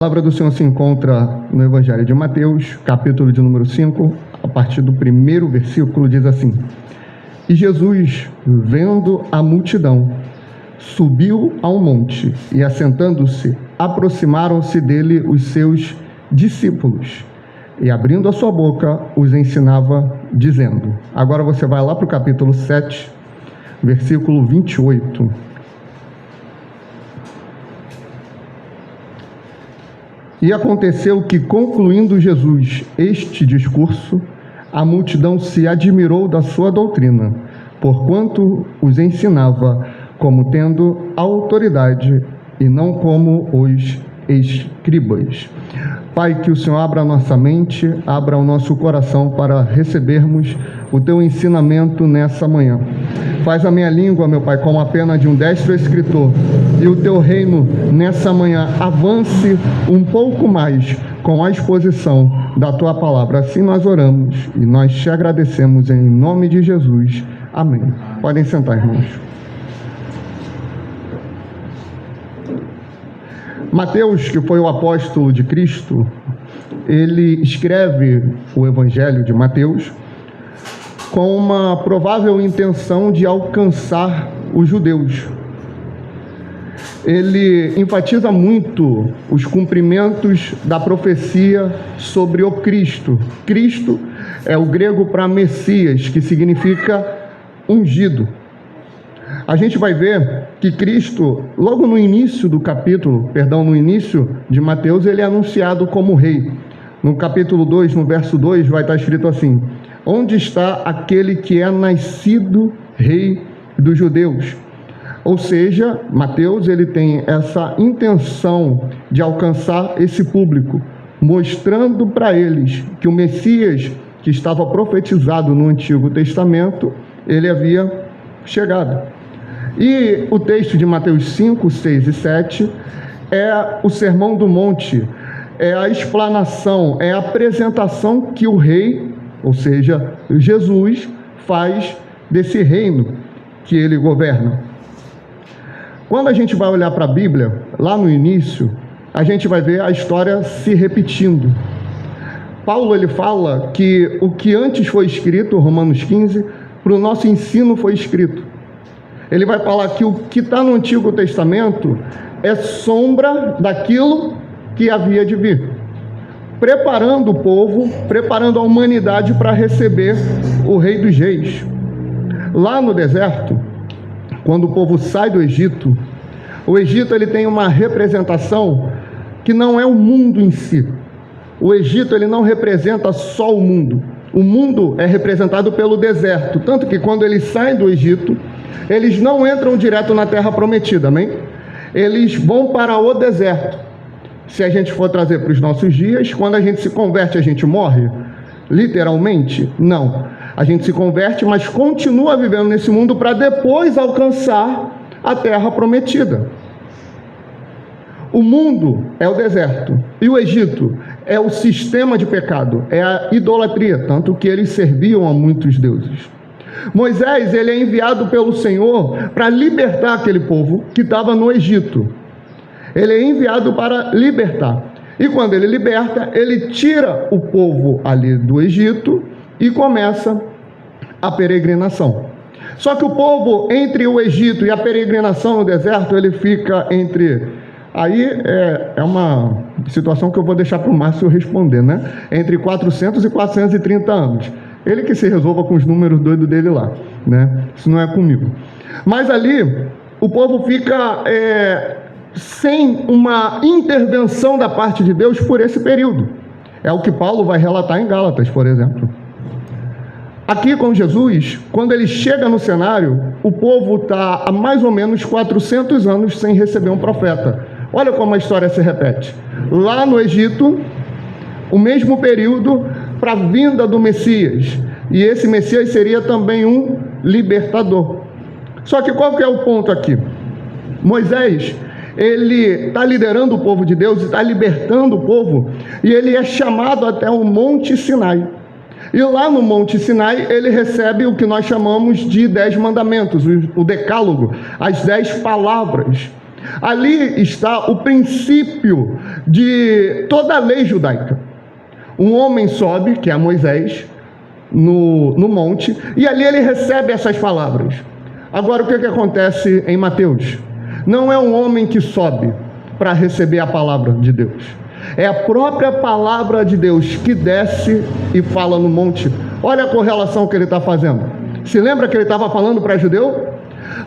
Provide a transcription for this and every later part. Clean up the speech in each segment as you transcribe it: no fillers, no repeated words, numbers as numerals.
A palavra do Senhor se encontra no Evangelho de Mateus, capítulo de número 5, a partir do primeiro versículo, diz assim: E Jesus, vendo a multidão, subiu a um monte, e assentando-se, aproximaram-se dele os seus discípulos, e abrindo a sua boca, os ensinava, dizendo. Agora você vai lá para o capítulo 7, versículo 28. E aconteceu que, concluindo Jesus este discurso, a multidão se admirou da sua doutrina, porquanto os ensinava como tendo autoridade e não como os escribas. Pai, que o Senhor abra a nossa mente, abra o nosso coração para recebermos o Teu ensinamento nessa manhã. Faz a minha língua, meu Pai, como a pena de um destro escritor, e o Teu reino nessa manhã avance um pouco mais com a exposição da Tua palavra. Assim nós oramos e nós te agradecemos em nome de Jesus. Amém. Podem sentar, irmãos. Mateus, que foi o apóstolo de Cristo, ele escreve o Evangelho de Mateus com uma provável intenção de alcançar os judeus. Ele enfatiza muito os cumprimentos da profecia sobre o Cristo. Cristo é o grego para Messias, que significa ungido. A gente vai ver que Cristo, logo no início do capítulo, no início de Mateus, ele é anunciado como rei. No capítulo 2, no verso 2, vai estar escrito assim: Onde está aquele que é nascido rei dos judeus? Ou seja, Mateus ele tem essa intenção de alcançar esse público, mostrando para eles que o Messias, que estava profetizado no Antigo Testamento, ele havia chegado. E o texto de Mateus 5, 6 e 7 é o Sermão do Monte, é a explanação, é a apresentação que o rei, ou seja, Jesus, faz desse reino que ele governa. Quando a gente vai olhar para a Bíblia, lá no início, a gente vai ver a história se repetindo. Paulo ele fala que o que antes foi escrito, Romanos 15, para o nosso ensino foi escrito. Ele vai falar que o que está no Antigo Testamento é sombra daquilo que havia de vir, preparando o povo, preparando a humanidade para receber o Rei dos Reis. Lá no deserto, quando o povo sai do Egito, o Egito ele tem uma representação que não é o mundo em si. O Egito ele não representa só o mundo. O mundo é representado pelo deserto, tanto que quando eles saem do Egito, eles não entram direto na terra prometida, amém? Eles vão para o deserto. Se a gente for trazer para os nossos dias, quando a gente se converte, a gente morre? Literalmente, não. A gente se converte, mas continua vivendo nesse mundo para depois alcançar a terra prometida. O mundo é o deserto e o Egito é o sistema de pecado, é a idolatria, tanto que eles serviam a muitos deuses. Moisés, ele é enviado pelo Senhor para libertar aquele povo que estava no Egito. Ele é enviado para libertar. E quando ele liberta, ele tira o povo ali do Egito e começa a peregrinação. Só que o povo, entre o Egito e a peregrinação no deserto, ele fica entre... Aí é uma situação que eu vou deixar para o Márcio responder, né? Entre 400 e 430 anos. Ele que se resolva com os números doidos dele lá, né? Isso não é comigo. Mas ali, o povo fica sem uma intervenção da parte de Deus por esse período. É o que Paulo vai relatar em Gálatas, por exemplo. Aqui com Jesus, quando ele chega no cenário, o povo está há mais ou menos 400 anos sem receber um profeta. Olha como a história se repete. Lá no Egito, o mesmo período para a vinda do Messias. E esse Messias seria também um libertador. Só que qual que é o ponto aqui? Moisés, ele está liderando o povo de Deus, está libertando o povo, e ele é chamado até o Monte Sinai. E lá no Monte Sinai, ele recebe o que nós chamamos de 10 mandamentos, o decálogo, as 10 palavras. Ali está o princípio de toda a lei judaica. Um homem sobe, que é Moisés, no monte, e ali ele recebe essas palavras. Agora, o que acontece em Mateus? Não é um homem que sobe para receber a palavra de Deus. É a própria palavra de Deus que desce e fala no monte. Olha a correlação que ele está fazendo. Se lembra que ele estava falando para judeu?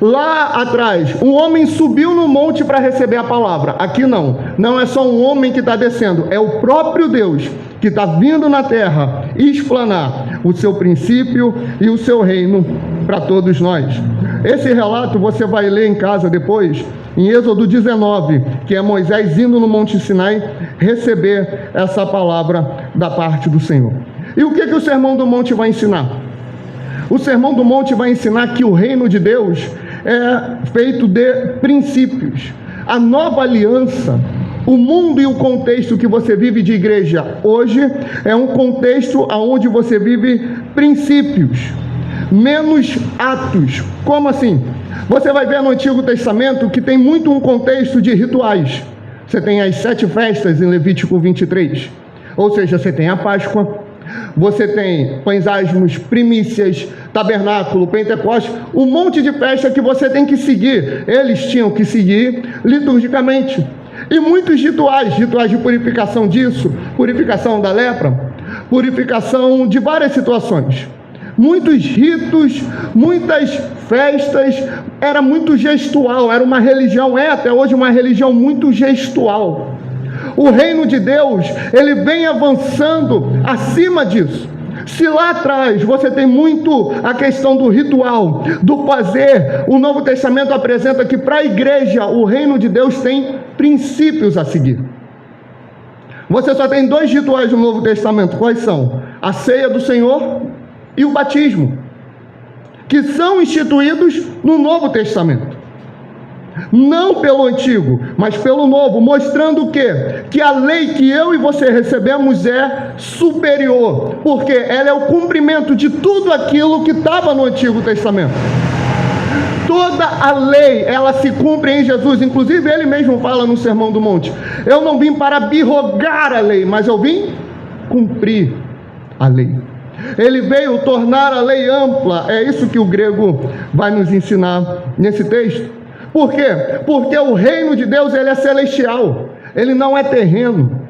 Lá atrás, um homem subiu no monte para receber a palavra. Aqui não. Não é só um homem que está descendo. É o próprio Deus que está vindo na terra explanar o seu princípio e o seu reino para todos nós. Esse relato você vai ler em casa depois, em Êxodo 19, que é Moisés indo no Monte Sinai receber essa palavra da parte do Senhor. E o que o Sermão do Monte vai ensinar? O Sermão do Monte vai ensinar que o reino de Deus é feito de princípios. A nova aliança, o mundo e o contexto que você vive de igreja hoje é um contexto onde você vive princípios, menos atos. Como assim? Você vai ver no Antigo Testamento que tem muito um contexto de rituais. Você tem as 7 festas em Levítico 23. Ou seja, você tem a Páscoa, você tem pães asmos, primícias, tabernáculo, Pentecostes, um monte de festa que você tem que seguir. Eles tinham que seguir liturgicamente. E muitos rituais de purificação disso, purificação da lepra, purificação de várias situações. Muitos ritos, muitas festas, era muito gestual, era uma religião, até hoje uma religião muito gestual. O reino de Deus, ele vem avançando acima disso. Se lá atrás você tem muito a questão do ritual, do fazer, o Novo Testamento apresenta que para a igreja o reino de Deus tem princípios a seguir. Você só tem 2 rituais no Novo Testamento. Quais são? A ceia do Senhor e o batismo, que são instituídos no Novo Testamento. Não pelo Antigo, mas pelo Novo, mostrando o quê? Que a lei que eu e você recebemos é superior, porque ela é o cumprimento de tudo aquilo que estava no Antigo Testamento. Toda a lei, ela se cumpre em Jesus. Inclusive, ele mesmo fala no Sermão do Monte: eu não vim para abrogar a lei, mas eu vim cumprir a lei. Ele veio tornar a lei ampla. É isso que o grego vai nos ensinar nesse texto. Por quê? Porque o reino de Deus, ele é celestial, ele não é terreno.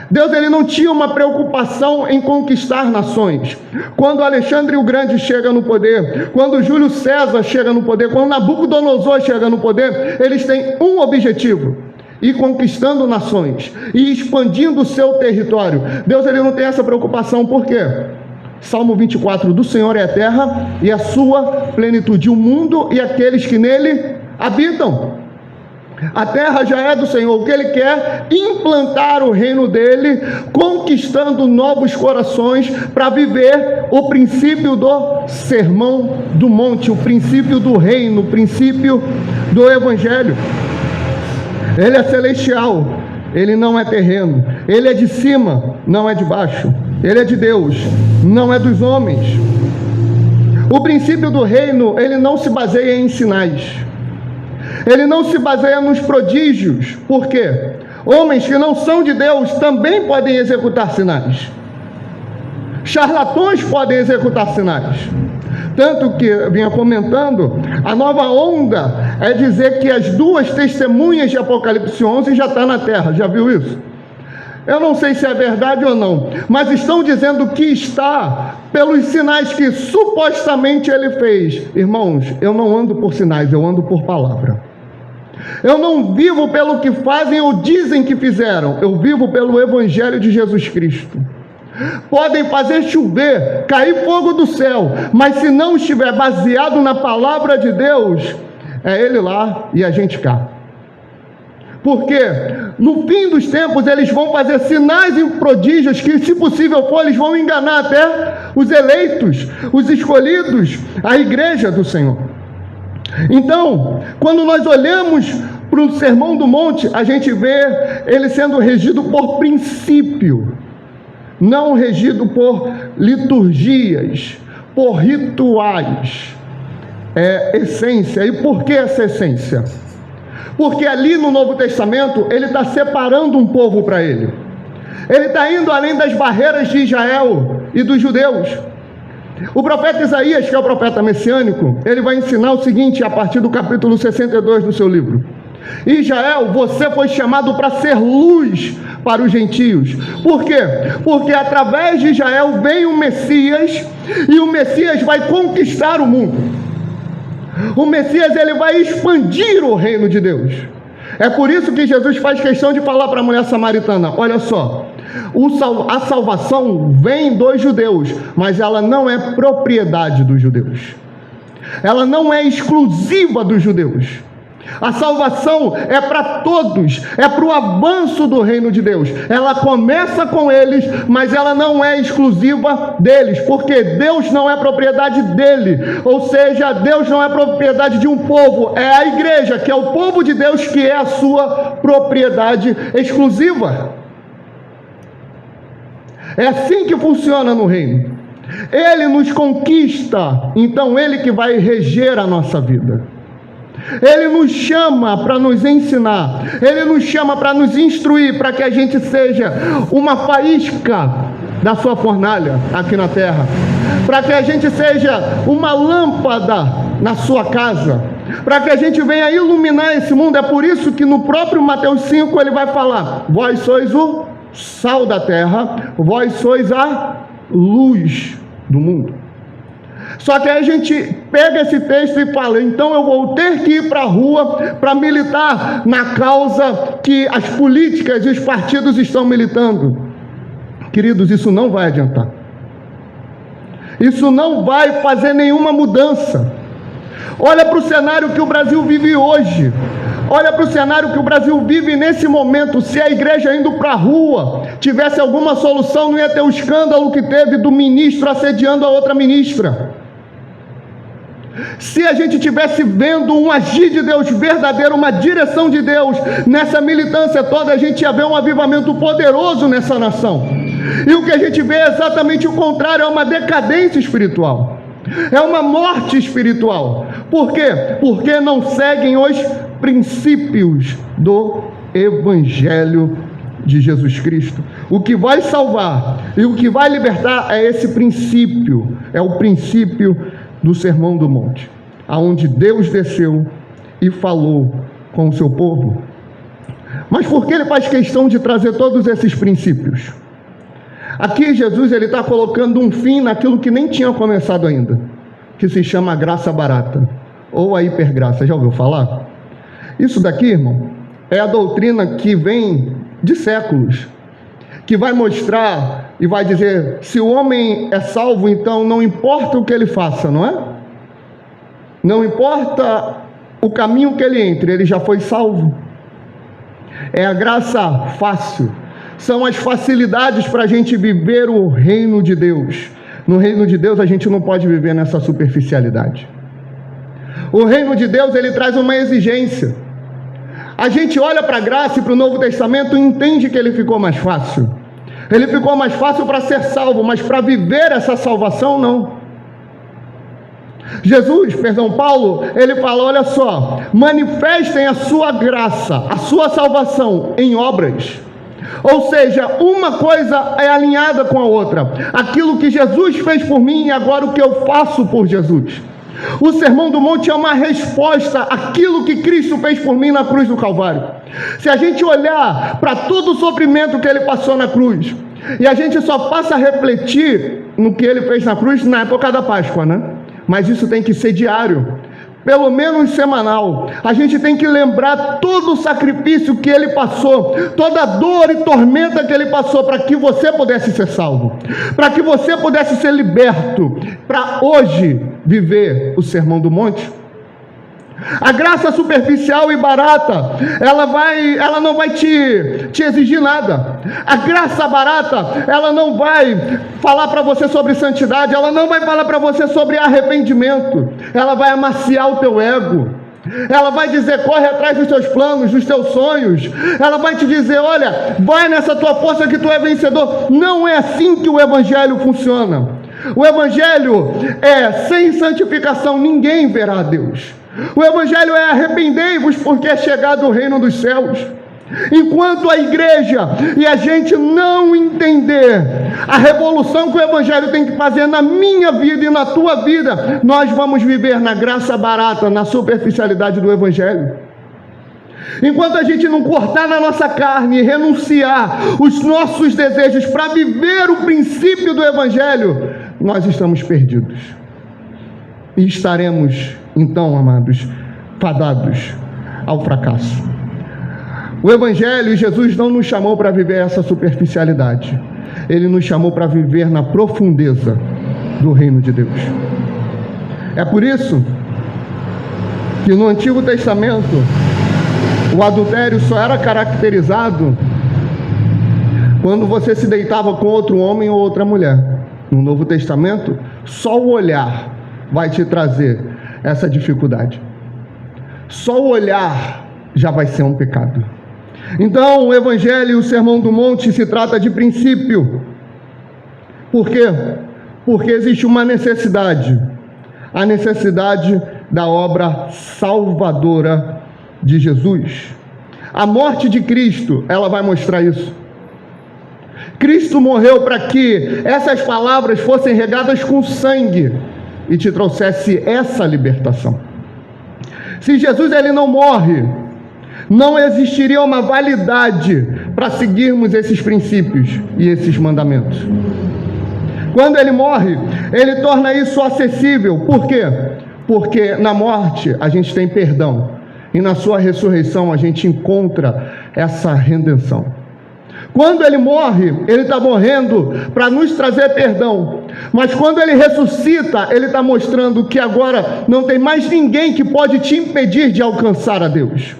Deus, ele não tinha uma preocupação em conquistar nações. Quando Alexandre o Grande chega no poder, quando Júlio César chega no poder, quando Nabucodonosor chega no poder, eles têm um objetivo: ir conquistando nações e expandindo o seu território. Deus, ele não tem essa preocupação. Por quê? Salmo 24: do Senhor é a terra e a sua plenitude, o mundo e aqueles que nele habitam. A terra já é do Senhor. O que ele quer? Implantar o reino dele, conquistando novos corações para viver o princípio do Sermão do Monte, o princípio do reino, o princípio do Evangelho. Ele é celestial, ele não é terreno. Ele é de cima, não é de baixo. Ele é de Deus, não é dos homens. O princípio do reino, ele não se baseia em sinais. Ele não se baseia nos prodígios. Por quê? Homens que não são de Deus também podem executar sinais. Charlatões podem executar sinais. Tanto que eu vinha comentando, a nova onda é dizer que as 2 testemunhas de Apocalipse 11 já estão na terra. Já viu isso? Eu não sei se é verdade ou não, mas estão dizendo que está pelos sinais que supostamente ele fez. Irmãos, eu não ando por sinais, eu ando por palavra. Eu não vivo pelo que fazem ou dizem que fizeram, eu vivo pelo Evangelho de Jesus Cristo. Podem fazer chover, cair fogo do céu, mas se não estiver baseado na palavra de Deus, é ele lá e a gente cá. Porque no fim dos tempos eles vão fazer sinais e prodígios que, se possível for, eles vão enganar até os eleitos, os escolhidos, a igreja do Senhor. Então, quando nós olhamos para o Sermão do Monte, a gente vê ele sendo regido por princípio, não regido por liturgias, por rituais. É essência. E por que essa essência? Porque ali no Novo Testamento, ele está separando um povo para ele. Ele está indo além das barreiras de Israel e dos judeus. O profeta Isaías, que é o profeta messiânico, ele vai ensinar o seguinte, a partir do capítulo 62 do seu livro. Israel, você foi chamado para ser luz para os gentios. Por quê? Porque através de Israel vem o Messias, e o Messias vai conquistar o mundo. O Messias, ele vai expandir o reino de Deus. É por isso que Jesus faz questão de falar para a mulher samaritana: olha só, a salvação vem dos judeus, mas ela não é propriedade dos judeus. Ela não é exclusiva dos judeus. A salvação é para todos, é para o avanço do reino de Deus. Ela começa com eles, mas ela não é exclusiva deles, porque Deus não é propriedade dele. Ou seja, Deus não é propriedade de um povo, é a igreja, que é o povo de Deus, que é a sua propriedade exclusiva. É assim que funciona no reino. Ele nos conquista, então ele que vai reger a nossa vida. Ele nos chama para nos ensinar, ele nos chama para nos instruir, para que a gente seja uma faísca da sua fornalha aqui na terra, para que a gente seja uma lâmpada na sua casa, para que a gente venha iluminar esse mundo. É por isso que no próprio Mateus 5 ele vai falar: vós sois o sal da terra, vós sois a luz do mundo. Só que aí a gente pega esse texto e fala: então eu vou ter que ir para a rua para militar na causa que as políticas e os partidos estão militando. Queridos, isso não vai adiantar. Isso não vai fazer nenhuma mudança. Olha para o cenário que o Brasil vive hoje. Olha para o cenário que o Brasil vive nesse momento. Se a igreja indo para a rua tivesse alguma solução, não ia ter o escândalo que teve do ministro assediando a outra ministra. Se a gente tivesse vendo um agir de Deus verdadeiro, uma direção de Deus nessa militância toda, a gente ia ver um avivamento poderoso nessa nação. E o que a gente vê é exatamente o contrário, é uma decadência espiritual. É uma morte espiritual. Por quê? Porque não seguem os princípios do Evangelho de Jesus Cristo. O que vai salvar e o que vai libertar é esse princípio, é o princípio do Sermão do Monte, aonde Deus desceu e falou com o seu povo. Mas por que ele faz questão de trazer todos esses princípios? Aqui Jesus está colocando um fim naquilo que nem tinha começado ainda, que se chama graça barata, ou a hipergraça. Já ouviu falar? Isso daqui, irmão, é a doutrina que vem de séculos, que vai mostrar e vai dizer: se o homem é salvo, então não importa o que ele faça, não é? Não importa o caminho que ele entre, ele já foi salvo. É a graça fácil, são as facilidades para a gente viver o reino de Deus. No reino de Deus a gente não pode viver nessa superficialidade. O reino de Deus, ele traz uma exigência. A gente olha para a graça e para o Novo Testamento e entende que ele ficou mais fácil. Ele ficou mais fácil para ser salvo, mas para viver essa salvação, não. Paulo, ele fala: olha só, manifestem a sua graça, a sua salvação em obras. Ou seja, uma coisa é alinhada com a outra. Aquilo que Jesus fez por mim e agora o que eu faço por Jesus. O Sermão do Monte é uma resposta àquilo que Cristo fez por mim na cruz do Calvário. Se a gente olhar para todo o sofrimento que ele passou na cruz, e a gente só passa a refletir no que ele fez na cruz na época da Páscoa, né? Mas isso tem que ser diário, pelo menos semanal. A gente tem que lembrar todo o sacrifício que ele passou, toda a dor e tormenta que ele passou, para que você pudesse ser salvo, para que você pudesse ser liberto, para hoje viver o Sermão do Monte. A graça superficial e barata, ela não vai te exigir nada. A graça barata, ela não vai falar para você sobre santidade, ela não vai falar para você sobre arrependimento, ela vai amaciar o teu ego, ela vai dizer: corre atrás dos teus planos, dos teus sonhos, ela vai te dizer: olha, vai nessa tua força que tu é vencedor. Não é assim que o Evangelho funciona. O Evangelho é: sem santificação ninguém verá a Deus. O Evangelho é: arrependei-vos, porque é chegado o reino dos céus. Enquanto a igreja e a gente não entender a revolução que o Evangelho tem que fazer na minha vida e na tua vida, nós vamos viver na graça barata, na superficialidade do Evangelho. Enquanto a gente não cortar na nossa carne e renunciar os nossos desejos para viver o princípio do Evangelho, nós estamos perdidos. E estaremos, então, amados, fadados ao fracasso. O Evangelho e Jesus não nos chamou para viver essa superficialidade. Ele nos chamou para viver na profundeza do reino de Deus. É por isso que no Antigo Testamento o adultério só era caracterizado quando você se deitava com outro homem ou outra mulher. No Novo Testamento, só o olhar vai te trazer essa dificuldade. Só o olhar já vai ser um pecado. Então, o Evangelho e o Sermão do Monte se trata de princípio. Por quê? Porque existe uma necessidade. A necessidade da obra salvadora de Jesus. A morte de Cristo, ela vai mostrar isso. Cristo morreu para que essas palavras fossem regadas com sangue e te trouxesse essa libertação. Se Jesus ele não morre, não existiria uma validade para seguirmos esses princípios e esses mandamentos. Quando ele morre, ele torna isso acessível. Por quê? Porque na morte a gente tem perdão e na sua ressurreição a gente encontra essa redenção. Quando ele morre, ele está morrendo para nos trazer perdão. Mas quando ele ressuscita, ele está mostrando que agora não tem mais ninguém que pode te impedir de alcançar a Deus.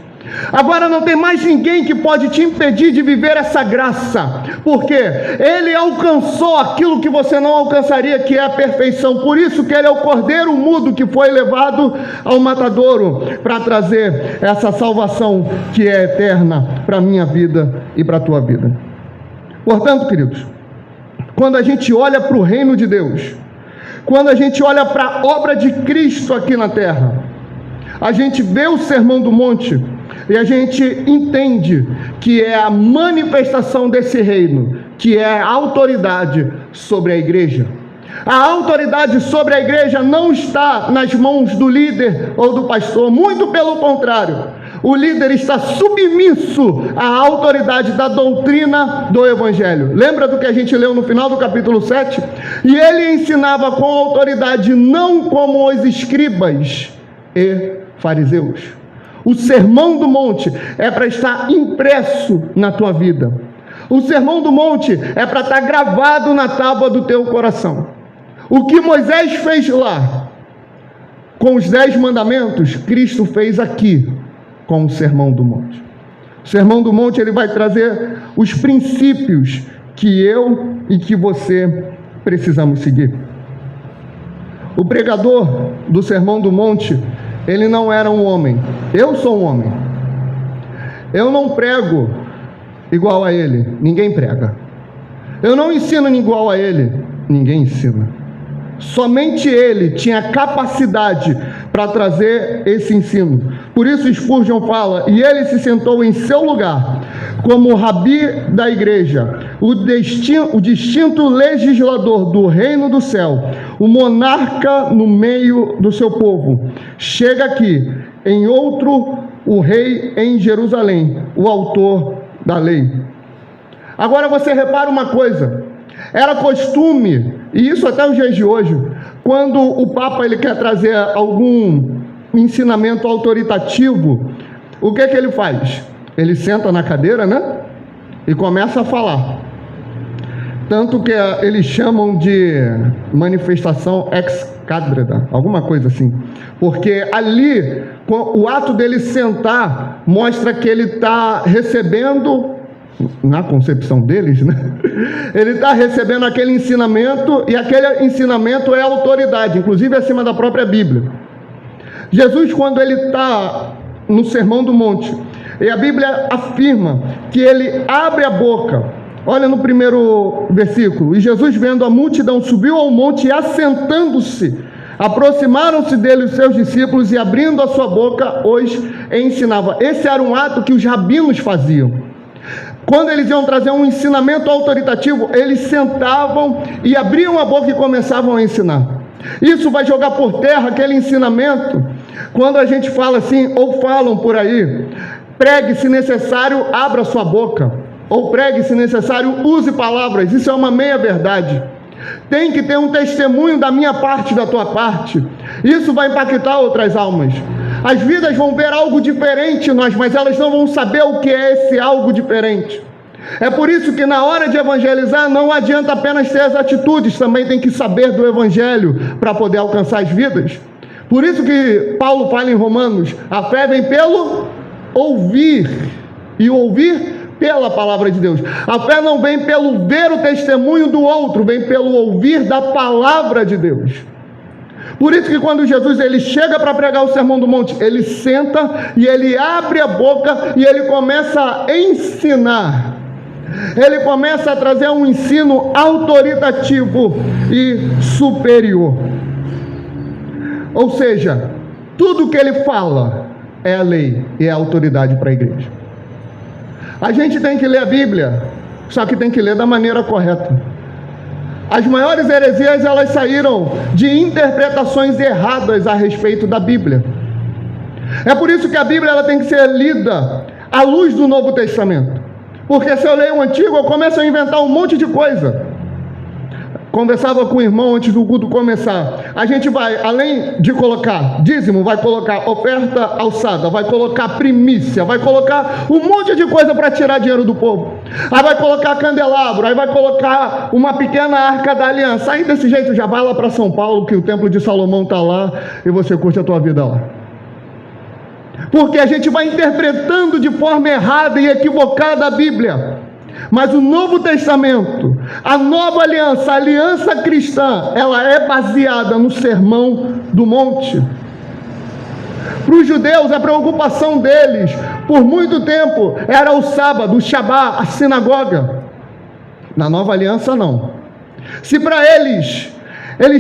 Agora não tem mais ninguém que pode te impedir de viver essa graça, porque ele alcançou aquilo que você não alcançaria, que é a perfeição. Por isso que ele é o cordeiro mudo que foi levado ao matadouro para trazer essa salvação que é eterna para a minha vida e para a tua vida. Portanto, queridos, quando a gente olha para o reino de Deus, quando a gente olha para a obra de Cristo aqui na terra, a gente vê o Sermão do Monte e a gente entende que é a manifestação desse reino, que é a autoridade sobre a igreja. A autoridade sobre a igreja não está nas mãos do líder ou do pastor, muito pelo contrário. O líder está submisso à autoridade da doutrina do Evangelho. Lembra do que a gente leu no final do capítulo 7? E ele ensinava com autoridade, não como os escribas e fariseus. O Sermão do Monte é para estar impresso na tua vida. O Sermão do Monte é para estar gravado na tábua do teu coração. O que Moisés fez lá com os 10 mandamentos, Cristo fez aqui com o Sermão do Monte. O Sermão do Monte ele vai trazer os princípios que eu e que você precisamos seguir. O pregador do Sermão do Monte, ele não era um homem. Eu sou um homem. Eu não prego igual a ele. Ninguém prega. Eu não ensino igual a ele. Ninguém ensina. Somente ele tinha capacidade para trazer esse ensino. Por isso Spurgeon fala: e ele se sentou em seu lugar como o rabi da igreja, o distinto legislador do reino do céu, o monarca no meio do seu povo. Chega aqui, em outro, o rei em Jerusalém, o autor da lei. Agora você repara uma coisa: era costume, e isso até os dias de hoje, quando o Papa ele quer trazer algum ensinamento autoritativo, o que ele faz? Ele senta na cadeira, né? E começa a falar. Tanto que eles chamam de manifestação ex cathedra, alguma coisa assim. Porque ali, o ato dele sentar mostra que ele está recebendo, na concepção deles, né? Ele está recebendo aquele ensinamento, e aquele ensinamento é autoridade, inclusive acima da própria Bíblia. Jesus, quando ele está no Sermão do Monte, e a Bíblia afirma que ele abre a boca. Olha no primeiro versículo: e Jesus, vendo a multidão, subiu ao monte e, assentando-se, Aproximaram-se dele os seus discípulos e, abrindo a sua boca, os ensinava. Esse era um ato que os rabinos faziam. Quando eles iam trazer um ensinamento autoritativo, eles sentavam e abriam a boca e começavam a ensinar. Isso vai jogar por terra aquele ensinamento. Quando a gente fala assim, ou falam por aí, pregue se necessário, abra sua boca. Ou pregue se necessário, use palavras. Isso é uma meia-verdade. Tem que ter um testemunho da minha parte, da tua parte. Isso vai impactar outras almas. As vidas vão ver algo diferente em nós, mas elas não vão saber o que é esse algo diferente. É por isso que na hora de evangelizar não adianta apenas ter as atitudes, também tem que saber do evangelho para poder alcançar as vidas. Por isso que Paulo fala em Romanos, a fé vem pelo ouvir, e o ouvir pela palavra de Deus. A fé não vem pelo ver o testemunho do outro, vem pelo ouvir da palavra de Deus. Por isso que quando Jesus ele chega para pregar o Sermão do Monte, ele senta e ele abre a boca e ele começa a ensinar. Ele começa a trazer um ensino autoritativo e superior. Ou seja, tudo que ele fala é a lei e é a autoridade para a igreja. A gente tem que ler a Bíblia, só que tem que ler da maneira correta. As maiores heresias, elas saíram de interpretações erradas a respeito da Bíblia. É por isso que a Bíblia ela tem que ser lida à luz do Novo Testamento. Porque se eu leio o Antigo, eu começo a inventar um monte de coisa. Conversava com o irmão antes do culto começar. A gente vai, além de colocar dízimo, vai colocar oferta alçada, vai colocar primícia, vai colocar um monte de coisa para tirar dinheiro do povo. Aí vai colocar candelabro, aí vai colocar uma pequena arca da aliança. Aí desse jeito já vai lá para São Paulo, que o Templo de Salomão está lá, e você curte a tua vida lá. Porque a gente vai interpretando de forma errada e equivocada a Bíblia. Mas o Novo Testamento, a nova aliança, a aliança cristã, ela é baseada no Sermão do Monte. Para os judeus, a preocupação deles, por muito tempo, era o sábado, o Shabá, a sinagoga. Na nova aliança, não. Se para eles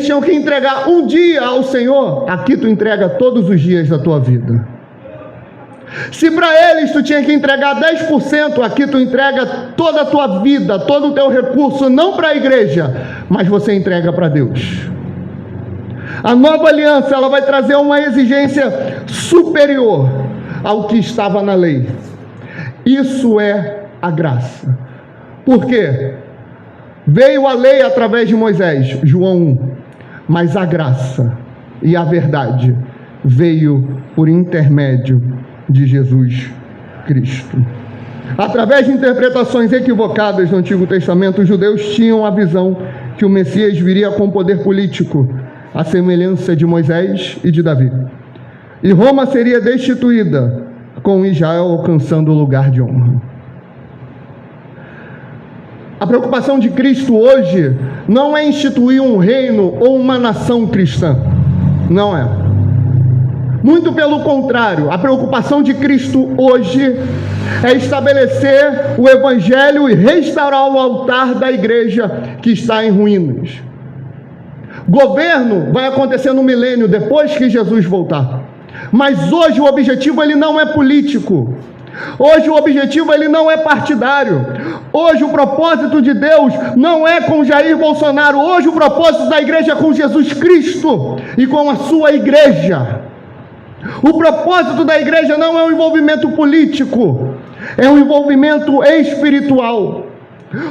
tinham que entregar um dia ao Senhor, aqui tu entrega todos os dias da tua vida. Se para eles tu tinha que entregar 10%, aqui tu entrega toda a tua vida, todo o teu recurso, não para a igreja, mas você entrega para Deus. A nova aliança, ela vai trazer uma exigência superior ao que estava na lei. Isso é a graça. Por quê? Veio a lei através de Moisés, João 1, mas a graça e a verdade veio por intermédio de Jesus Cristo. Através de interpretações equivocadas no Antigo Testamento, os judeus tinham a visão que o Messias viria com poder político, à semelhança de Moisés e de Davi. E Roma seria destituída, com Israel alcançando o lugar de honra. A preocupação de Cristo hoje não é instituir um reino ou uma nação cristã. Não é. Muito pelo contrário, a preocupação de Cristo hoje é estabelecer o Evangelho e restaurar o altar da igreja que está em ruínas. Governo vai acontecer no milênio, depois que Jesus voltar. Mas hoje o objetivo ele não é político. Hoje o objetivo ele não é partidário. Hoje o propósito de Deus não é com Jair Bolsonaro. Hoje o propósito da igreja é com Jesus Cristo e com a sua igreja. O propósito da igreja não é um envolvimento político, é um envolvimento espiritual.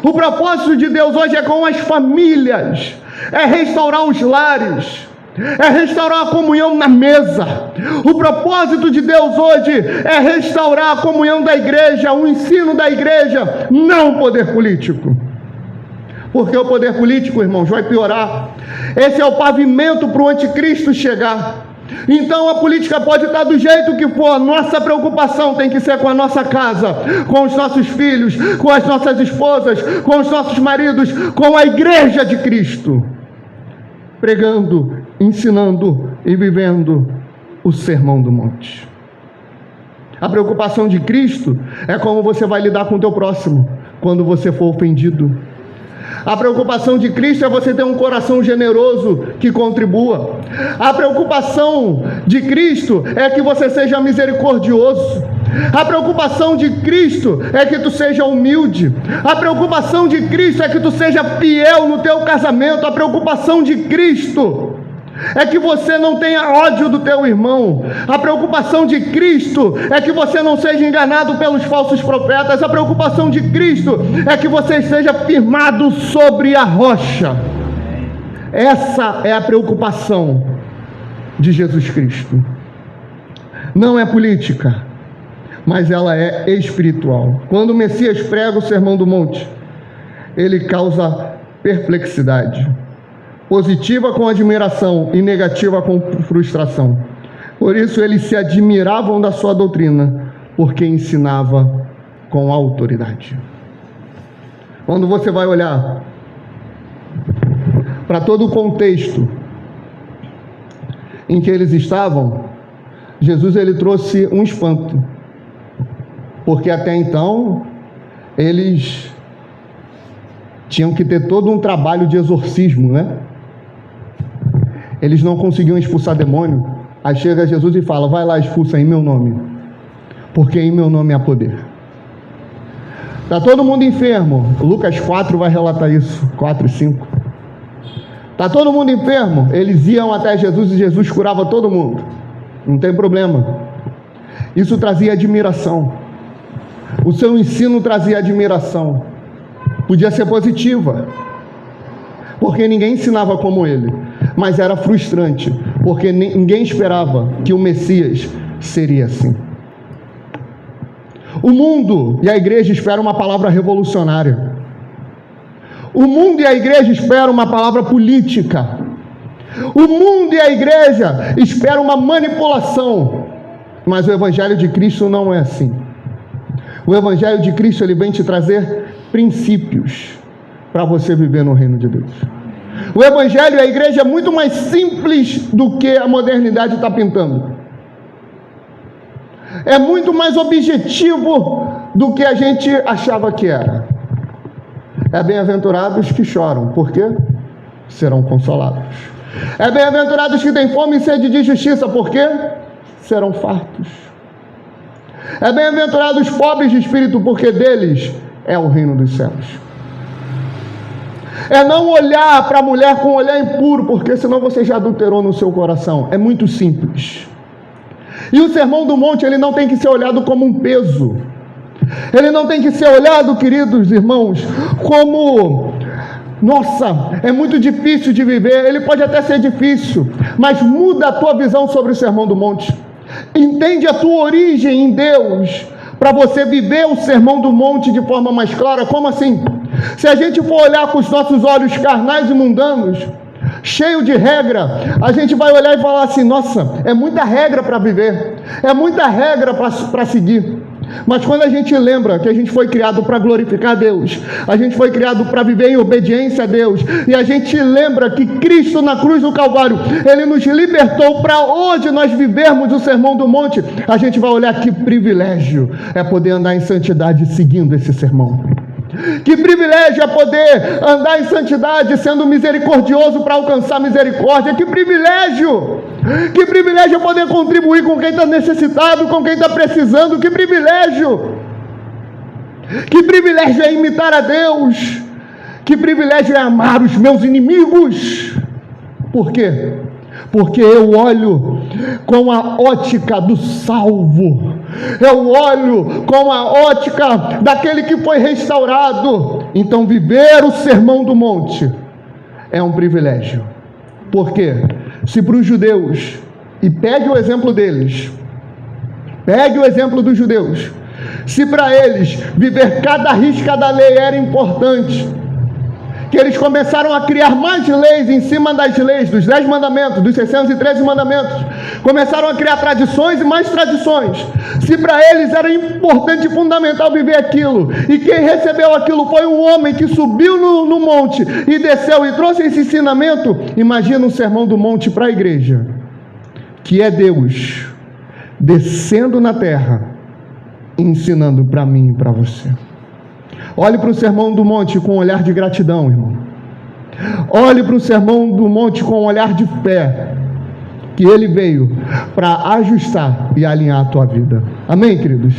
O propósito de Deus hoje é com as famílias, é restaurar os lares, é restaurar a comunhão na mesa. O propósito de Deus hoje é restaurar a comunhão da igreja, o ensino da igreja, não o poder político. Porque o poder político, irmãos, vai piorar. Esse é o pavimento para o anticristo chegar. Então a política pode estar do jeito que for, nossa preocupação tem que ser com a nossa casa, com os nossos filhos, com as nossas esposas, com os nossos maridos, com a igreja de Cristo, pregando, ensinando e vivendo o Sermão do Monte. A preocupação de Cristo é como você vai lidar com o teu próximo quando você for ofendido. A preocupação de Cristo é você ter um coração generoso que contribua. A preocupação de Cristo é que você seja misericordioso. A preocupação de Cristo é que tu seja humilde. A preocupação de Cristo é que tu seja fiel no teu casamento. A preocupação de Cristo é que você não tenha ódio do teu irmão. A preocupação de Cristo é que você não seja enganado pelos falsos profetas. A preocupação de Cristo é que você esteja firmado sobre a rocha. Essa é a preocupação de Jesus Cristo. Não é política, mas ela é espiritual. Quando o Messias prega o Sermão do Monte, ele causa perplexidade. Positiva com admiração e negativa com frustração. Por isso eles se admiravam da sua doutrina, porque ensinava com autoridade. Quando você vai olhar para todo o contexto em que eles estavam, Jesus ele trouxe um espanto, porque até então eles tinham que ter todo um trabalho de exorcismo, né? Eles não conseguiam expulsar demônio. Aí chega Jesus e fala: vai lá, expulsa em meu nome, porque em meu nome há poder. Está todo mundo enfermo. Lucas 4 vai relatar isso, 4 e 5. Está todo mundo enfermo. Eles iam até Jesus e Jesus curava todo mundo. Não tem problema. Isso trazia admiração. O seu ensino trazia admiração. Podia ser positiva, porque ninguém ensinava como ele. Mas era frustrante, porque ninguém esperava que o Messias seria assim. O mundo e a igreja esperam uma palavra revolucionária. O mundo e a igreja esperam uma palavra política. O mundo e a igreja esperam uma manipulação. Mas o Evangelho de Cristo não é assim. O Evangelho de Cristo ele vem te trazer princípios para você viver no reino de Deus. O Evangelho e a igreja é muito mais simples do que a modernidade está pintando. É muito mais objetivo do que a gente achava que era. É bem-aventurados que choram, por quê? Serão consolados. É bem-aventurados que têm fome e sede de justiça, por quê? Serão fartos. É bem-aventurados os pobres de espírito, porque deles é o reino dos céus. É não olhar para a mulher com um olhar impuro, porque senão você já adulterou no seu coração. É muito simples. E o Sermão do Monte, ele não tem que ser olhado como um peso. Ele não tem que ser olhado, queridos irmãos, como... nossa, é muito difícil de viver. Ele pode até ser difícil, mas muda a tua visão sobre o Sermão do Monte. Entende a tua origem em Deus, para você viver o Sermão do Monte de forma mais clara. Como assim? Se a gente for olhar com os nossos olhos carnais e mundanos, cheio de regra, a gente vai olhar e falar assim: nossa, é muita regra para viver, é muita regra para seguir. Mas quando a gente lembra que a gente foi criado para glorificar Deus, a gente foi criado para viver em obediência a Deus, e a gente lembra que Cristo na cruz do Calvário, Ele nos libertou para hoje nós vivermos o Sermão do Monte, a gente vai olhar que privilégio é poder andar em santidade seguindo esse sermão. Que privilégio é poder andar em santidade sendo misericordioso para alcançar misericórdia. Que privilégio é poder contribuir com quem está necessitado, com quem está precisando. Que privilégio é imitar a Deus. Que privilégio é amar os meus inimigos. Por quê? Porque eu olho com a ótica do salvo, eu olho com a ótica daquele que foi restaurado. Então viver o Sermão do Monte é um privilégio. Por quê? Se para os judeus, e pegue o exemplo deles, pegue o exemplo dos judeus, se para eles viver cada risca da lei era importante, que eles começaram a criar mais leis em cima das leis, dos 10 mandamentos, dos 613 mandamentos, começaram a criar tradições e mais tradições. Se para eles era importante e fundamental viver aquilo, e quem recebeu aquilo foi um homem que subiu no monte e desceu e trouxe esse ensinamento, imagina um Sermão do Monte para a igreja, que é Deus descendo na terra, ensinando para mim e para você. Olhe para o Sermão do Monte com um olhar de gratidão, irmão. Olhe para o Sermão do Monte com um olhar de fé, que ele veio para ajustar e alinhar a tua vida. Amém, queridos?